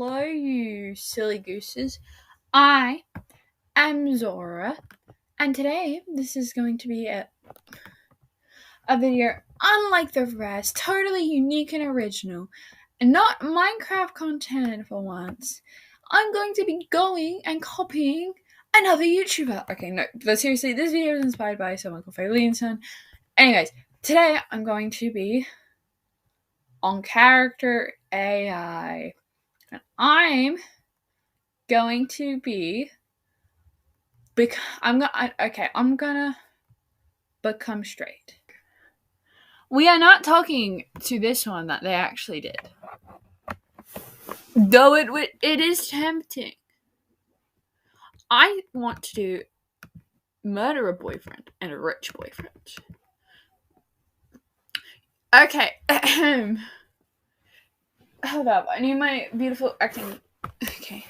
Hello, you silly gooses. I am Zora, and today this is going to be a video unlike the rest, totally unique and original, and not Minecraft content for once. I'm going to be going and copying another YouTuber. Okay, no, but seriously, this video is inspired by someone called Faye Williamson. Anyways, today I'm going to be on character AI. And I'm going to be I'm gonna become straight. We are not talking to this one that they actually did, though it is tempting. I want to do murder a boyfriend and a rich boyfriend. Okay, hold up. I need my beautiful acting. Okay,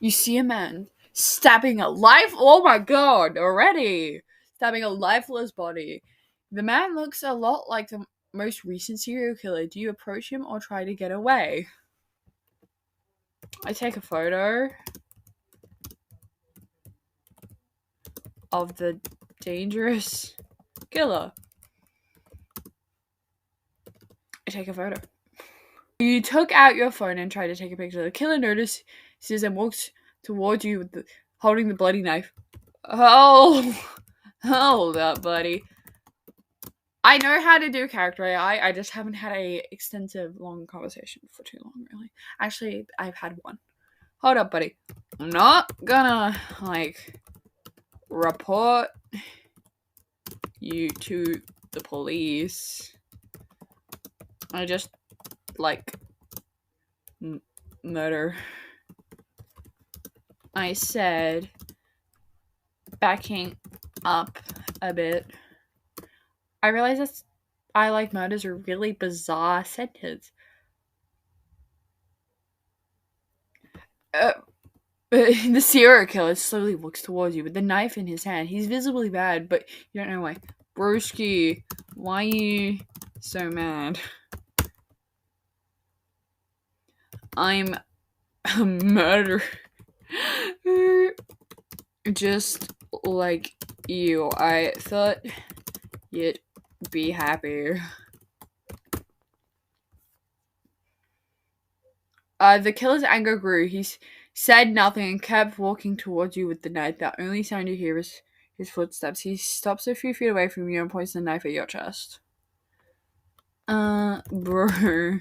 you see a man stabbing a oh my god, already stabbing a lifeless body. The man looks a lot like the most recent serial killer. Do you approach him or try to get away? I take a photo of the dangerous killer. I take a photo. You took out your phone and tried to take a picture. The killer notices and walks towards you with holding the bloody knife. Oh, hold up, buddy. I know how to do character AI. I just haven't had a extensive, long conversation for too long, really. Actually, I've had one. Hold up, buddy. I'm not gonna, report you to the police. I just, murder. I said, backing up a bit. I realize that I like murders a really bizarre sentence. The serial killer slowly walks towards you with the knife in his hand. He's visibly mad, but you don't know why. Broski, why are you so mad? I'm a murderer. Just like you. I thought you'd be happy. The killer's anger grew. He said nothing and kept walking towards you with the knife. The only sound you hear is his footsteps. He stops a few feet away from you and points the knife at your chest. Bro,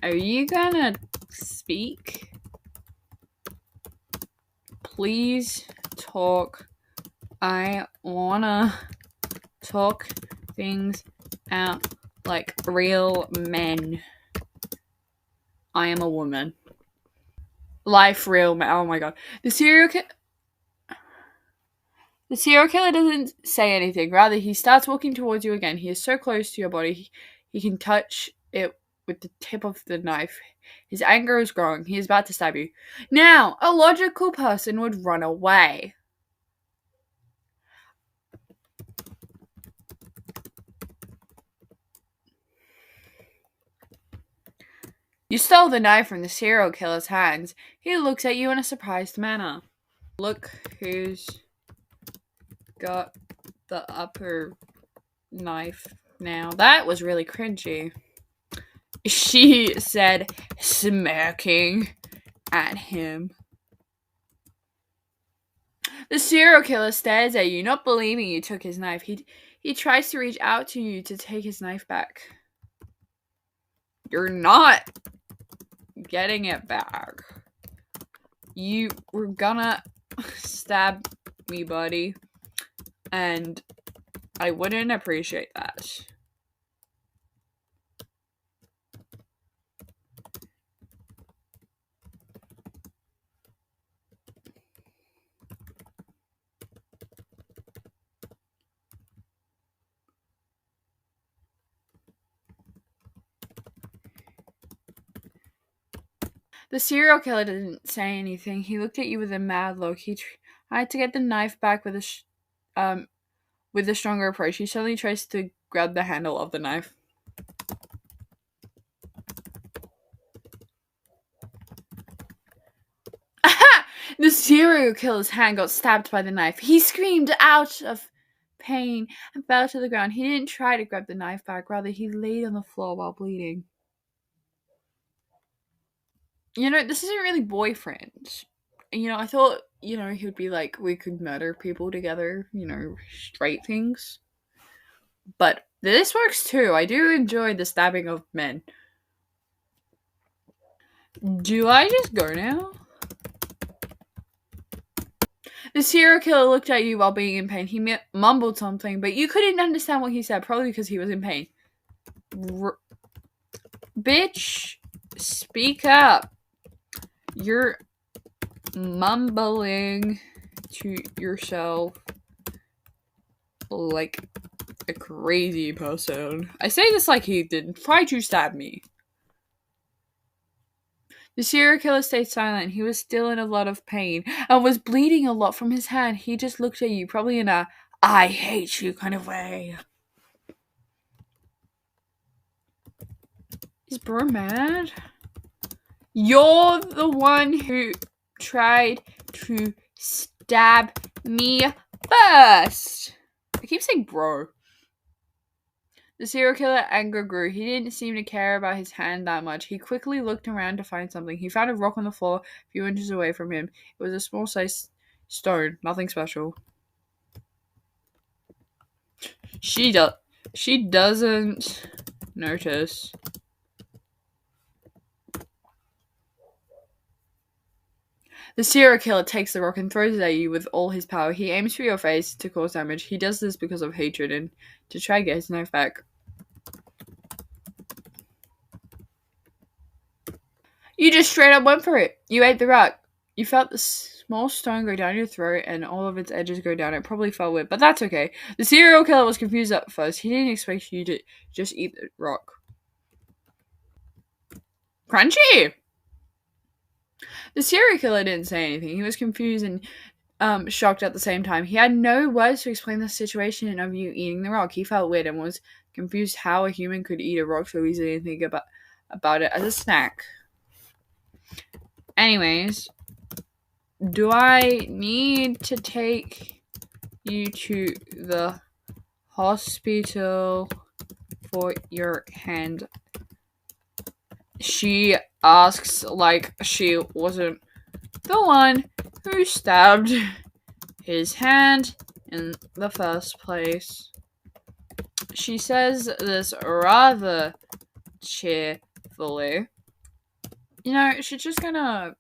are you gonna speak? Please talk. I wanna talk things out like real men. I am a woman. Life real man. Oh my god. The serial killer doesn't say anything. Rather, he starts walking towards you again. He is so close to your body, he can touch it with the tip of the knife. His anger is growing. He is about to stab you. Now, a logical person would run away. You stole the knife from the serial killer's hands. He looks at you in a surprised manner. Look who's got the upper knife now. That was really cringy. She said, smirking at him. The serial killer stares at you, not believing you took his knife. He tries to reach out to you to take his knife back. You're not getting it back. You were gonna stab me, buddy, and I wouldn't appreciate that. The serial killer didn't say anything. He looked at you with a mad look. He tried to get the knife back with a stronger approach. He suddenly tries to grab the handle of the knife. The serial killer's hand got stabbed by the knife. He screamed out of pain and fell to the ground. He didn't try to grab the knife back, rather he laid on the floor while bleeding. You know, this isn't really boyfriend. You know, I thought, you know, he would be like, we could murder people together, you know, straight things. But this works too. I do enjoy the stabbing of men. Do I just go now? The serial killer looked at you while being in pain. He mumbled something, but you couldn't understand what he said, probably because he was in pain. Bitch, speak up. You're mumbling to yourself like a crazy person. I say this like he didn't try to stab me. The serial killer stayed silent. He was still in a lot of pain and was bleeding a lot from his hand. He just looked at you, probably in a I hate you kind of way. Is bro mad? You're the one who tried to stab me first. I keep saying bro. The serial killer anger grew. He didn't seem to care about his hand that much. He quickly looked around to find something. He found a rock on the floor a few inches away from him. It was a small sized stone, nothing special. She doesn't notice. The serial killer takes the rock and throws it at you with all his power. He aims for your face to cause damage. He does this because of hatred and to try to get his knife back. You just straight up went for it. You ate the rock. You felt the small stone go down your throat and all of its edges go down. It probably felt weird, but that's okay. The serial killer was confused at first. He didn't expect you to just eat the rock. Crunchy! The serial killer didn't say anything. He was confused and shocked at the same time. He had no words to explain the situation of you eating the rock. He felt weird and was confused how a human could eat a rock so easily and think about it as a snack. Anyways, do I need to take you to the hospital for your hand? She asks like she wasn't the one who stabbed his hand in the first place. She says this rather cheerfully. You know, she's just gonna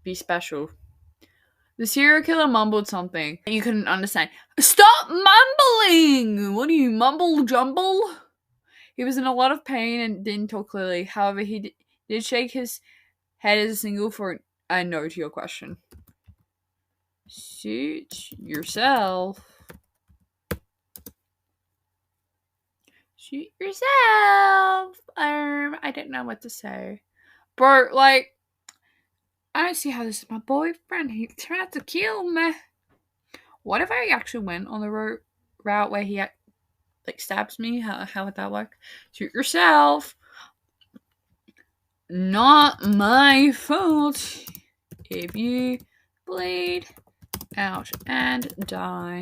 be special. The serial killer mumbled something you couldn't understand. Stop mumbling! What are you, mumble jumble? He was in a lot of pain and didn't talk clearly. However, he did shake his head as a signal for a no to your question. Suit yourself. Shoot yourself. I don't know what to say. Bro, like, I don't see how this is my boyfriend. He tried to kill me. What if I actually went on the route where he like stabs me? How would that work? Shoot yourself. Not my fault if you bleed out and die.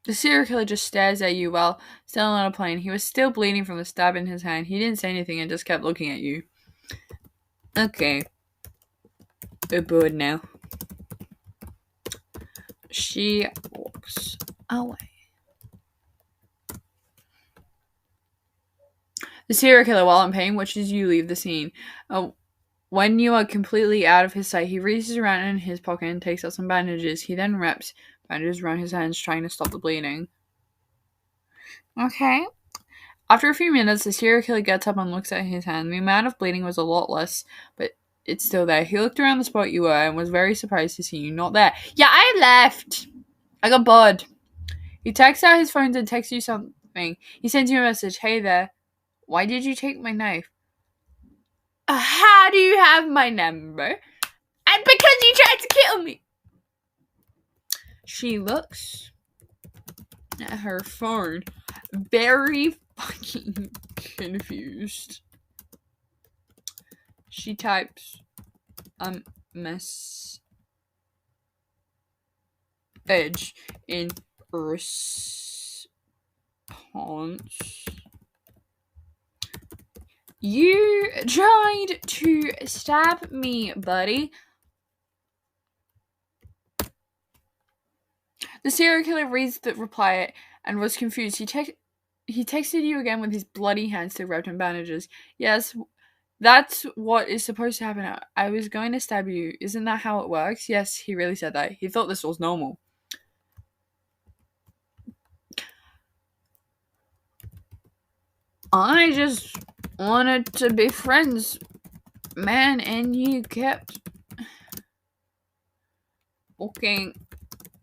The serial killer just stares at you while still on a plane. He was still bleeding from the stab in his hand. He didn't say anything and just kept looking at you. Okay. We're bored now. She walks away. The serial killer, while in pain, watches you leave the scene. When you are completely out of his sight, he reaches around in his pocket and takes out some bandages. He then wraps bandages around his hands, trying to stop the bleeding. Okay. After a few minutes, the serial killer gets up and looks at his hand. The amount of bleeding was a lot less, but it's still there. He looked around the spot you were and was very surprised to see you not there. Yeah, I left. I got bored. He takes out his phone and texts you something. He sends you a message. Hey there. Why did you take my knife? How do you have my number? And because you tried to kill me. She looks at her phone, very fucking confused. She types a message in response. You tried to stab me, buddy. The serial killer reads the reply and was confused. He texted you again with his bloody hands still wrapped in bandages. Yes, that's what is supposed to happen. I was going to stab you. Isn't that how it works? Yes, he really said that. He thought this was normal. I just wanted to be friends, man, and you kept walking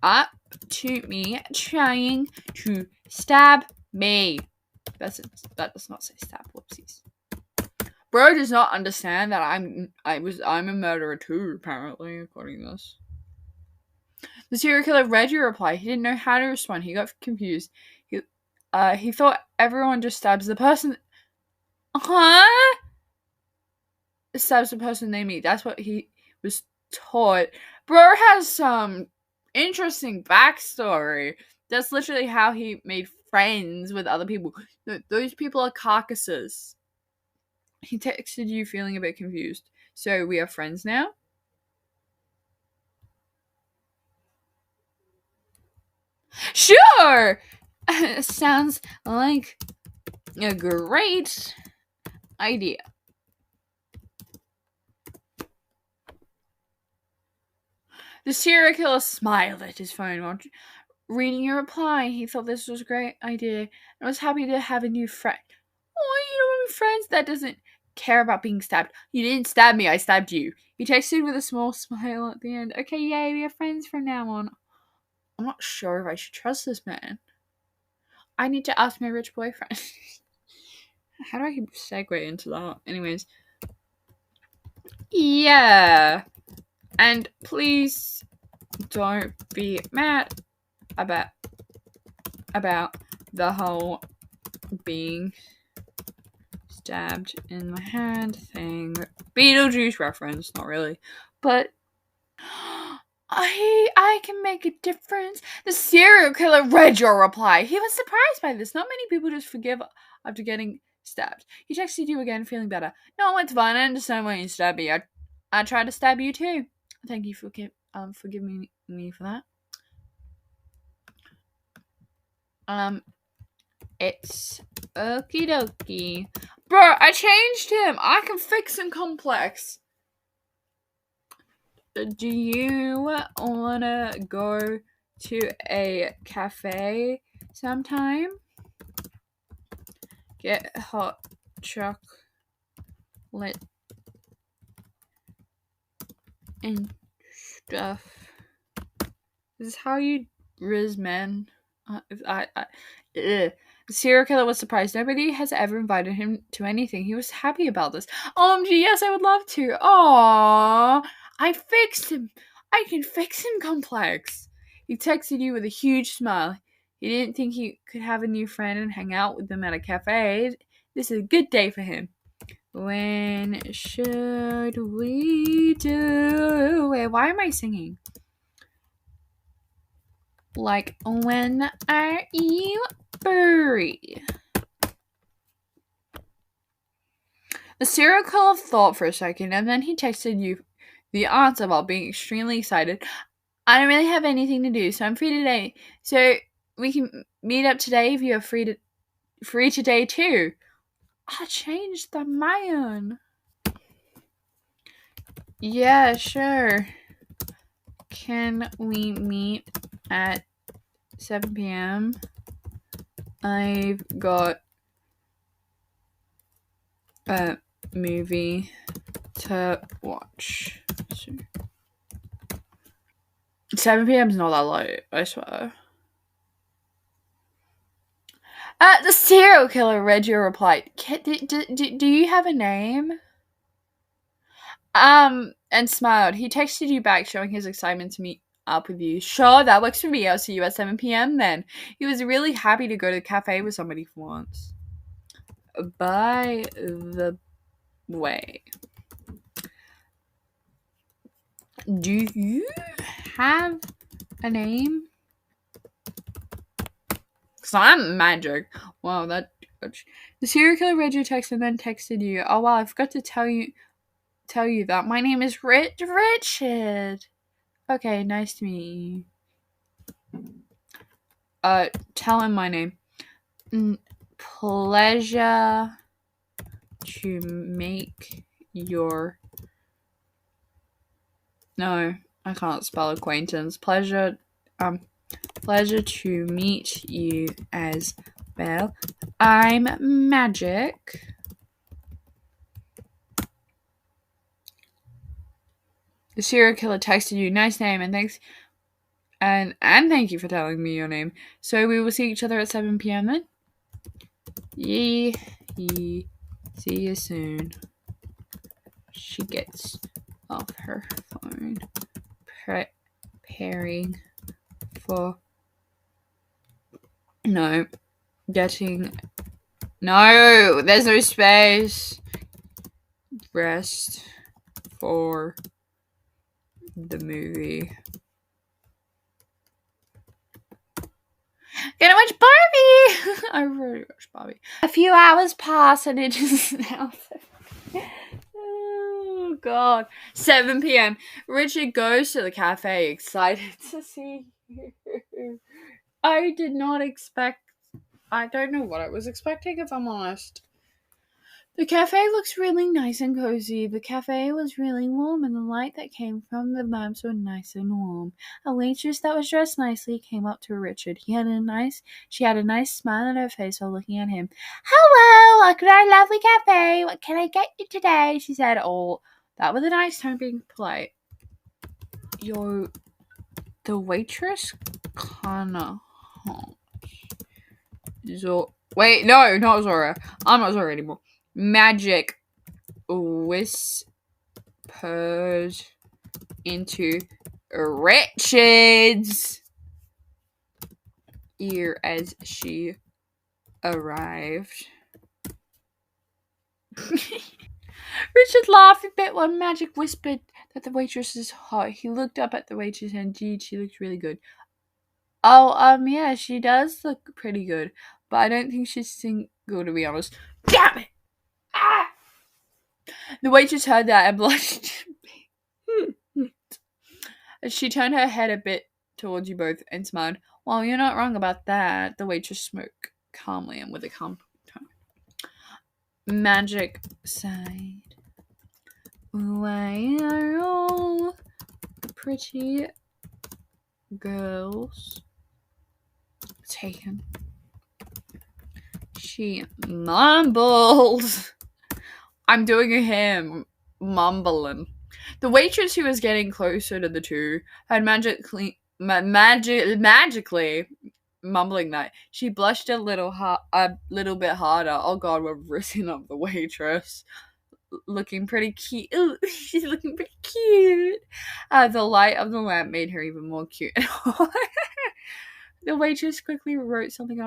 up to me trying to stab me. That does not say stab. Whoopsies. Bro does not understand that I'm a murderer too, apparently, according to this. The serial killer read your reply. He didn't know how to respond. He got confused. He thought everyone just stabs the person. Huh? Stabs the person they meet. That's what he was taught. Bro has some interesting backstory. That's literally how he made friends with other people. Those people are carcasses. He texted you feeling a bit confused. So we are friends now? Sure! Sounds like a great idea. The serial killer smiled at his phone while reading your reply. He thought this was a great idea and was happy to have a new friend. Oh, you don't want friends? That doesn't care about being stabbed. You didn't stab me, I stabbed you. He texted with a small smile at the end. Okay, yay, we are friends from now on. I'm not sure if I should trust this man. I need to ask my rich boyfriend. How do I segue into that? Anyways. Yeah. And please don't be mad about the whole being stabbed in my hand thing. Beetlejuice reference, not really. But I can make a difference. The serial killer read your reply. He was surprised by this. Not many people just forgive after getting stabbed. He texted you again, feeling better. No, it's fine. I understand why you stabbed me. I tried to stab you too. Thank you for forgiving me for that. It's okie dokie. Bro, I changed him. I can fix him complex. Do you wanna go to a cafe sometime? Get hot chocolate and stuff. This is how you riz men. The serial killer was surprised. Nobody has ever invited him to anything. He was happy about this. OMG, yes, I would love to. Aww, I fixed him. I can fix him complex. He texted you with a huge smile. He didn't think he could have a new friend and hang out with them at a cafe. This is a good day for him. When should we do it? Why am I singing? Like, when are you free? The serial killer thought for a second, and then he texted you the answer while being extremely excited. I don't really have anything to do, so I'm free today. So we can meet up today if you're free today too. I changed the man. Yeah, sure. Can we meet at 7 p.m? I've got a movie to watch. 7 p.m. is not that late, I swear. The serial killer read your reply. Do you have a name? And smiled. He texted you back, showing his excitement to meet up with you. Sure, that works for me. I'll see you at 7 p.m. then. He was really happy to go to the cafe with somebody for once. By the way, Do you have a name? Because I'm magic. Wow, that. The serial killer read your text and then texted you. Oh wow, I forgot to tell you that. My name is Richard. Okay, nice to meet you. Tell him my name. Pleasure to make your. No, I can't spell acquaintance. Pleasure to meet you as well. I'm Magic. The serial killer texted you. Nice name, and thanks. And thank you for telling me your name. So we will see each other at 7 p.m. then? Yee. See you soon. She gets off her phone. Preparing for... No. Getting... No! There's no space. Rest for the movie. Gonna watch Barbie! I already watched Barbie. A few hours pass and it just now. Oh god. 7 p.m. Richard goes to the cafe excited to see you. I did not expect... I don't know what I was expecting, if I'm honest. The cafe looks really nice and cozy. The cafe was really warm, and the light that came from the lamps were nice and warm. A waitress that was dressed nicely came up to Richard. She had a nice smile on her face while looking at him. "Hello, welcome to our lovely cafe. What can I get you today?" she said. Oh, that was a nice tone, being polite. The waitress kinda hot. Wait, no, not Zora. I'm not Zora anymore. Magic whispered into Richard's ear as she arrived. Richard laughed a bit when Magic whispered that the waitress is hot. He looked up at the waitress and indeed she looked really good. Oh, yeah, she does look pretty good, but I don't think she's single, to be honest. Damn it! Ah! The waitress heard that and blushed. She turned her head a bit towards you both and smiled. "Well, you're not wrong about that." The waitress spoke calmly and with a calm tone. Magic sighed. "Why are all pretty girls taken?" She mumbled. I'm doing a hymn. Mumbling. The waitress, who was getting closer to the two, had magically mumbling that. She blushed a little bit harder. Oh god, we're rizzing up the waitress. Looking pretty cute. Ooh, she's looking pretty cute. The light of the lamp made her even more cute. The waitress quickly wrote something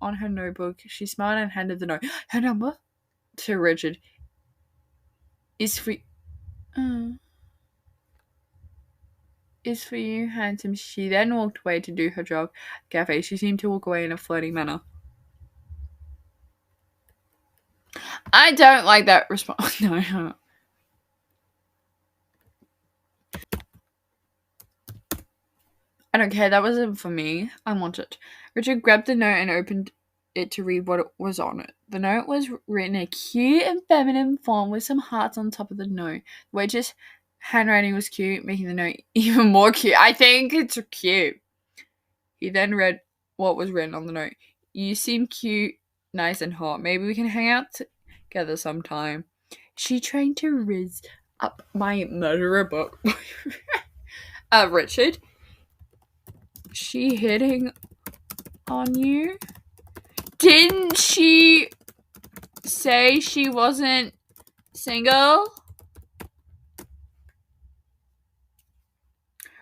on her notebook. She smiled and handed the note. Her number? To Richard. Is for you, handsome. She then walked away to do her job. Cafe. She seemed to walk away in a flirty manner. I don't like that response. No, I don't. I don't care. That wasn't for me. I want it. Richard grabbed the note and opened it to read what was on it. The note was written in a cute and feminine font with some hearts on top of the note. The waitress' handwriting was cute, making the note even more cute. I think it's cute. He then read what was written on the note. "You seem cute, nice and hot. Maybe we can hang out together sometime." She tried to rizz up my murderer book. Richard? She hitting on you? Didn't she say she wasn't single?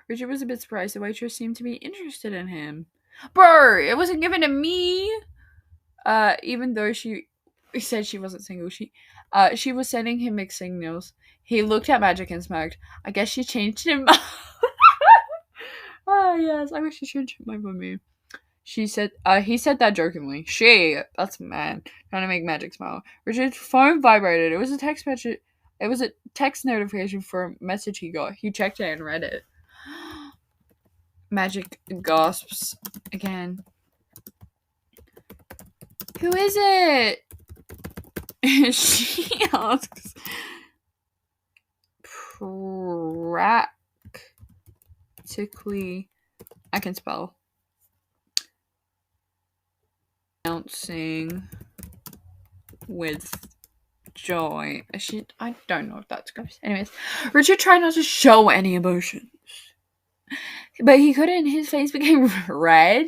Richard was a bit surprised. The waitress seemed to be interested in him. Bro, it wasn't given to me. Even though she said she wasn't single, She was sending him mixed signals. He looked at Magic and smirked. I guess she changed him. Oh yes, I wish she changed my me. She said, he said that jokingly. That's a man, trying to make Magic smile. Richard's phone vibrated. It was a text message. It was a text notification for a message he got. He checked it and read it. Magic gasps again. Who is it? She asks. Practically, I can spell. Announcing with joy. I don't know if that's gross. Anyways, Richard tried not to show any emotions, but he couldn't. His face became red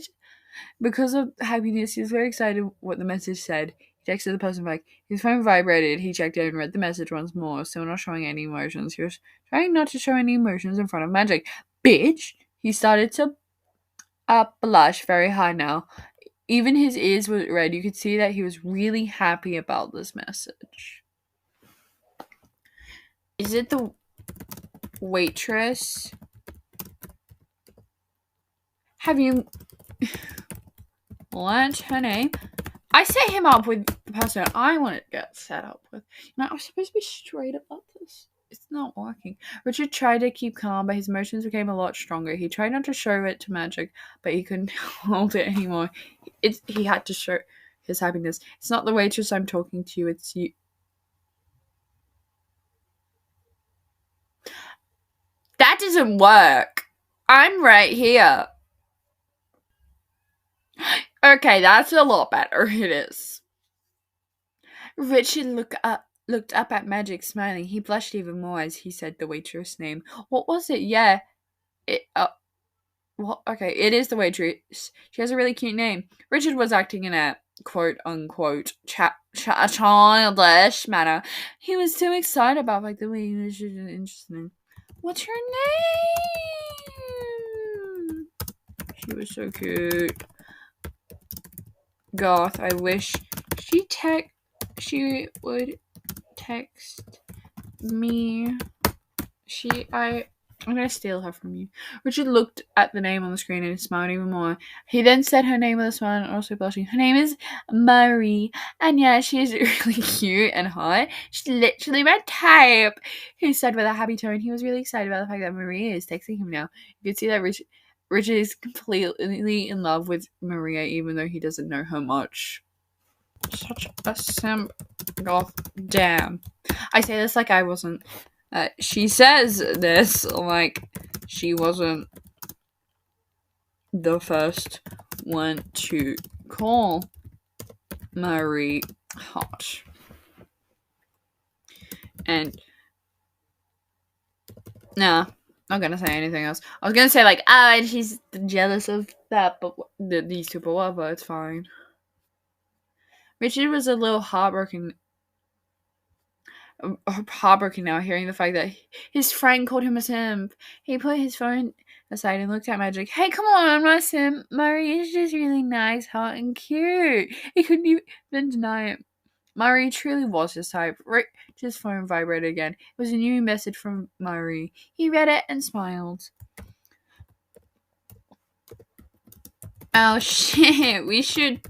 because of happiness. He was very excited what the message said. He texted the person back. His phone vibrated. He checked it and read the message once more, still not showing any emotions. He was trying not to show any emotions in front of Magic. Bitch! He started to blush very hard now. Even his ears were red. You could see that he was really happy about this message. Is it the waitress? Have you learnt her name? I set him up with the person I want to get set up with. I was supposed to be straight about this. It's not working. Richard tried to keep calm, but his emotions became a lot stronger. He tried not to show it to Magic, but he couldn't hold it anymore. He had to show his happiness. It's not the waitress I'm talking to you, it's you. That doesn't work. I'm right here. Okay, that's a lot better. It is. Richard looked up at Magic, smiling. He blushed even more as he said the waitress' name. What was it? Yeah. What? Okay, it is the waitress. She has a really cute name. Richard was acting in a quote-unquote childish manner. He was too excited about the way he was interesting. What's her name? She was so cute. Goth, I wish she would text me. I'm gonna steal her from you. Richard looked at the name on the screen and smiled even more. He then said her name with a smile and also blushing. Her name is Marie, and yeah, she is really cute and hot. She's literally my type, he said with a happy tone. He was really excited about the fact that Maria is texting him now. You could see that Richard is completely in love with Maria, even though he doesn't know her much. Such a simp. God damn. I say this like I wasn't. She says this like she wasn't the first one to call Marie hot. And nah, not gonna say anything else. I was gonna say and she's jealous of that, but these two, but whatever, it's fine. Richard was a little heartbroken now, hearing the fact that his friend called him a simp. He put his phone aside and looked at Magic. Hey, come on, I'm not a simp. Murray is just really nice, hot, and cute. He couldn't even deny it. Murray truly was his type. Rich's phone vibrated again. It was a new message from Murray. He read it and smiled. Oh shit, we should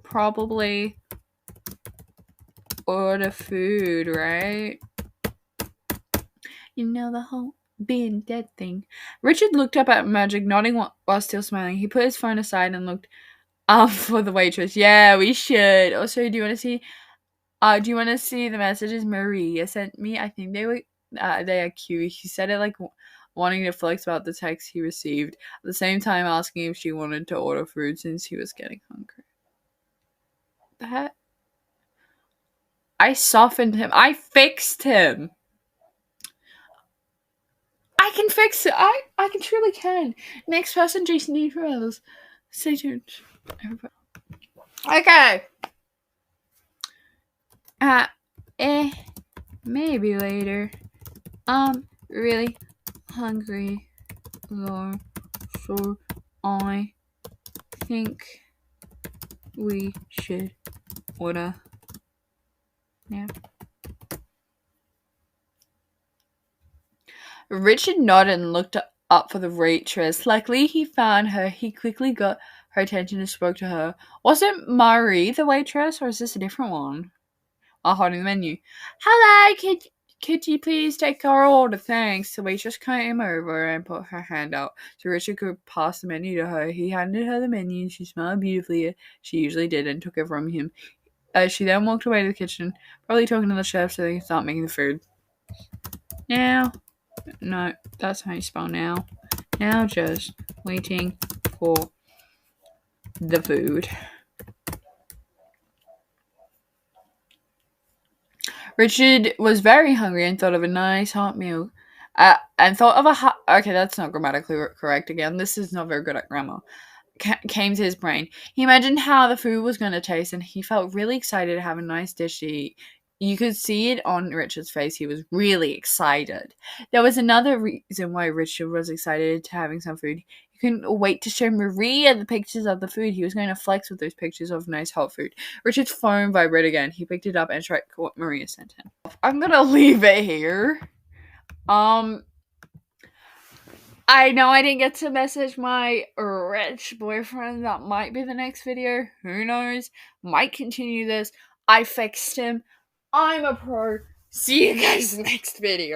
probably order food, right? You know, the whole being dead thing. Richard looked up at Magic, nodding while still smiling. He put his phone aside and looked for the waitress. Yeah, we should. Also, do you want to see the messages Maria sent me? I think they are cute. He said it wanting to flex about the text he received, at the same time asking if she wanted to order food since he was getting hungry. That I softened him. I fixed him. I can fix it. I can truly can. Next person, Jason D. Perez. Stay tuned. Okay. Maybe later. I'm really hungry though, so I think we should order Yeah. Richard nodded and looked up for the waitress. Luckily, he found her. He quickly got her attention and spoke to her. Was it Marie, the waitress, or is this a different one? While holding the menu. Hello, could you please take our order? Thanks. The waitress came over and put her hand out so Richard could pass the menu to her. He handed her the menu. She smiled beautifully, as she usually did, and took it from him. She then walked away to the kitchen, probably talking to the chef so they could start making the food. Now, no, that's how you spell now. Now just waiting for the food. Richard was very hungry and thought of a nice hot meal. Okay, that's not grammatically correct again. This is not very good at grammar. Came to his brain. He imagined how the food was going to taste, and he felt really excited to have a nice dish to eat. You could see it on Richard's face. He was really excited. There was another reason why Richard was excited to having some food. He couldn't wait to show Maria the pictures of the food. He was going to flex with those pictures of nice hot food. Richard's phone vibrated again. He picked it up and checked what Maria sent him. I'm gonna leave it here. I know I didn't get to message my rich boyfriend. That might be the next video. Who knows? Might continue this. I fixed him. I'm a pro. See you guys next video.